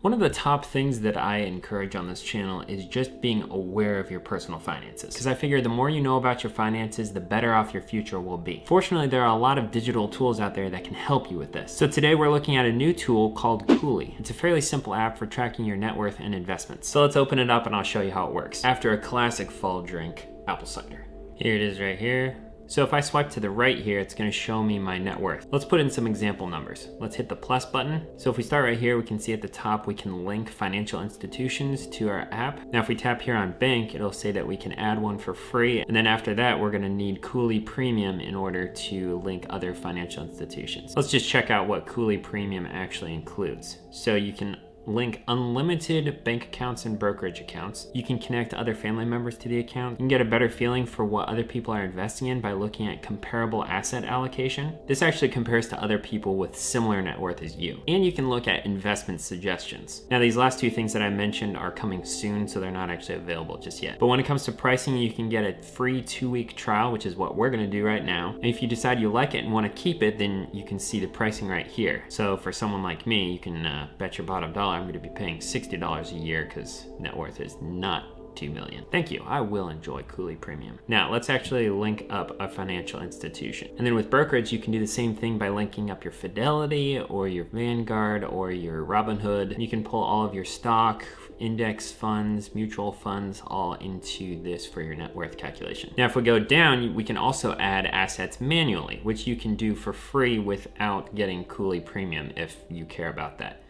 One of the top things that I encourage on this channel is just being aware of your personal finances. Because I figure the more you know about your finances, the better off your future will be. Fortunately, there are a lot of digital tools out there that can help you with this. So today we're looking at a new tool called Chooly. It's a fairly simple app for tracking your net worth and investments. So let's open it up and I'll show you how it works. After a classic fall drink, apple cider. Here it is right here. So if I swipe to the right here, it's gonna show me my net worth. Let's put in some example numbers. Let's hit the plus button. So if we start right here, we can see at the top, we can link financial institutions to our app. Now, if we tap here on bank, it'll say that we can add one for free. And then after that, we're gonna need Chooly Premium in order to link other financial institutions. Let's just check out what Chooly Premium actually includes. So you can link unlimited bank accounts and brokerage accounts. You can connect other family members to the account. You can get a better feeling for what other people are investing in by looking at comparable asset allocation. This actually compares to other people with similar net worth as you. And you can look at investment suggestions. Now, these last two things that I mentioned are coming soon, so they're not actually available just yet. But when it comes to pricing, you can get a free 2-week trial, which is what we're gonna do right now. And if you decide you like it and wanna keep it, then you can see the pricing right here. So for someone like me, you can bet your bottom dollar I'm going to be paying $60 a year because net worth is not 2 million. Thank you, I will enjoy Chooly Premium. Now let's actually link up a financial institution. And then with brokerage, you can do the same thing by linking up your Fidelity or your Vanguard or your Robinhood. You can pull all of your stock, index funds, mutual funds, all into this for your net worth calculation. Now, if we go down, we can also add assets manually, which you can do for free without getting Chooly Premium if you care about that.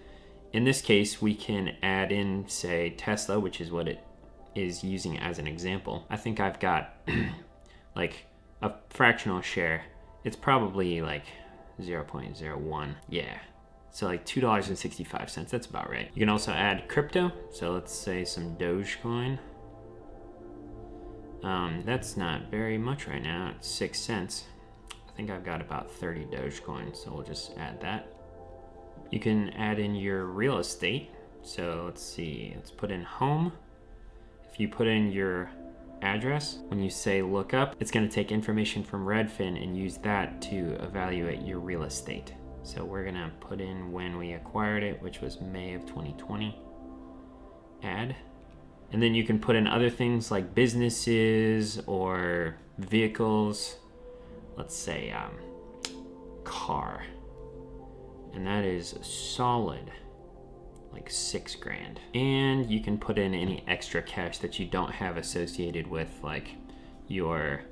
In this case, we can add in, say, Tesla, which is what it is using as an example. I think I've got like a fractional share. It's probably like 0.01. Yeah. So like $2.65, that's about right. You can also add crypto. So let's say some Dogecoin. That's not very much right now, it's 6 cents. I think I've got about 30 Dogecoin, so we'll just add that. You can add in your real estate. So let's see, let's put in home. If you put in your address, when you say look up, it's gonna take information from Redfin and use that to evaluate your real estate. So we're gonna put in when we acquired it, which was May of 2020, add. And then you can put in other things like businesses or vehicles. Let's say car. And that is solid, like 6 grand. And you can put in any extra cash that you don't have associated with like your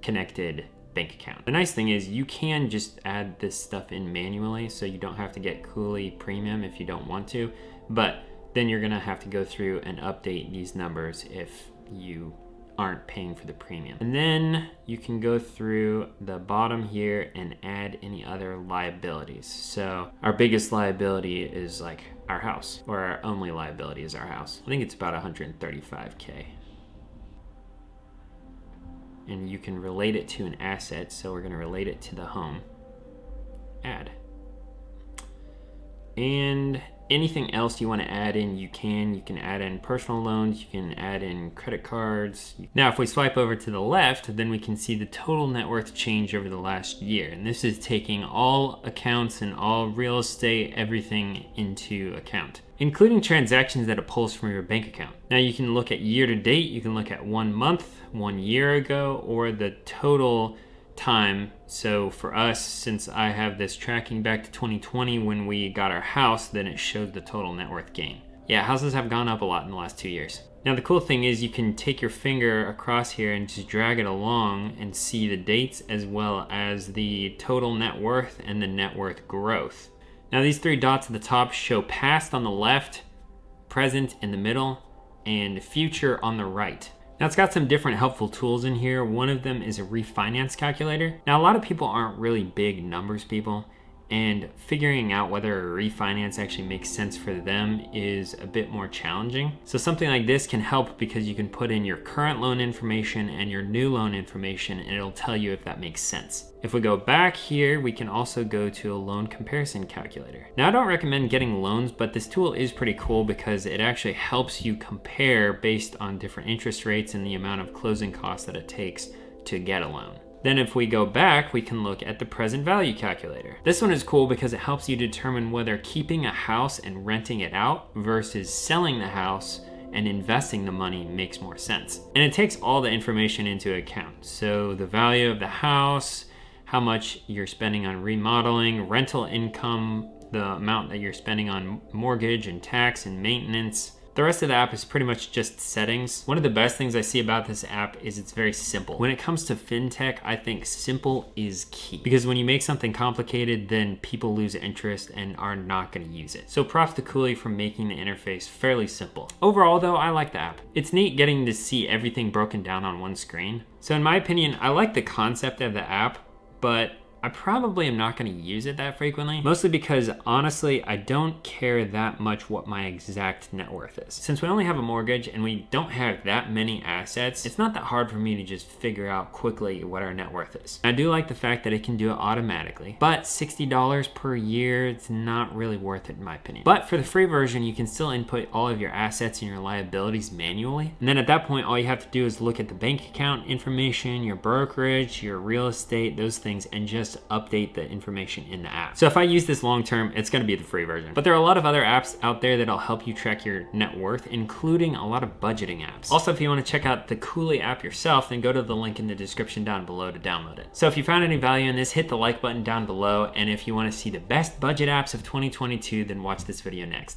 connected bank account. The nice thing is you can just add this stuff in manually, so you don't have to get Chooly Premium if you don't want to, but then you're gonna have to go through and update these numbers if you aren't paying for the premium. And then you can go through the bottom here and add any other liabilities. So our biggest liability is like our house, or our only liability is our house. I think it's about 135K. And you can relate it to an asset, so we're gonna relate it to the home. Add. And anything else you want to add in, you can add in personal loans, you can add in credit cards. Now, if we swipe over to the left, then we can see the total net worth change over the last year. And this is taking all accounts and all real estate, everything into account, including transactions that it pulls from your bank account. Now you can look at year to date, you can look at 1 month, 1 year ago, or the total time. So for us, since I have this tracking back to 2020 when we got our house, then it shows the total net worth gain. Yeah, houses have gone up a lot in the last 2 years. Now the cool thing is you can take your finger across here and just drag it along and see the dates as well as the total net worth and the net worth growth. Now these 3 dots at the top show past on the left, present in the middle, and future on the right. Now it's got some different helpful tools in here. One of them is a refinance calculator. Now a lot of people aren't really big numbers people, and figuring out whether a refinance actually makes sense for them is a bit more challenging. So something like this can help because you can put in your current loan information and your new loan information and it'll tell you if that makes sense. If we go back here, we can also go to a loan comparison calculator. Now I don't recommend getting loans, but this tool is pretty cool because it actually helps you compare based on different interest rates and the amount of closing costs that it takes to get a loan. Then if we go back, we can look at the present value calculator. This one is cool because it helps you determine whether keeping a house and renting it out versus selling the house and investing the money makes more sense. And it takes all the information into account. So the value of the house, how much you're spending on remodeling, rental income, the amount that you're spending on mortgage and tax and maintenance. The rest of the app is pretty much just settings. One of the best things I see about this app is it's very simple. When it comes to fintech, I think simple is key. Because when you make something complicated, then people lose interest and are not gonna use it. So props to Chooly for making the interface fairly simple. Overall though, I like the app. It's neat getting to see everything broken down on one screen. So in my opinion, I like the concept of the app, but I probably am not going to use it that frequently, mostly because honestly, I don't care that much what my exact net worth is. Since we only have a mortgage and we don't have that many assets, it's not that hard for me to just figure out quickly what our net worth is. I do like the fact that it can do it automatically, but $60 per year, it's not really worth it in my opinion. But for the free version, you can still input all of your assets and your liabilities manually. And then at that point, all you have to do is look at the bank account information, your brokerage, your real estate, those things, and just update the information in the app. So if I use this long term, it's gonna be the free version. But there are a lot of other apps out there that'll help you track your net worth, including a lot of budgeting apps. Also, if you wanna check out the Chooly app yourself, then go to the link in the description down below to download it. So if you found any value in this, hit the like button down below. And if you wanna see the best budget apps of 2022, then watch this video next.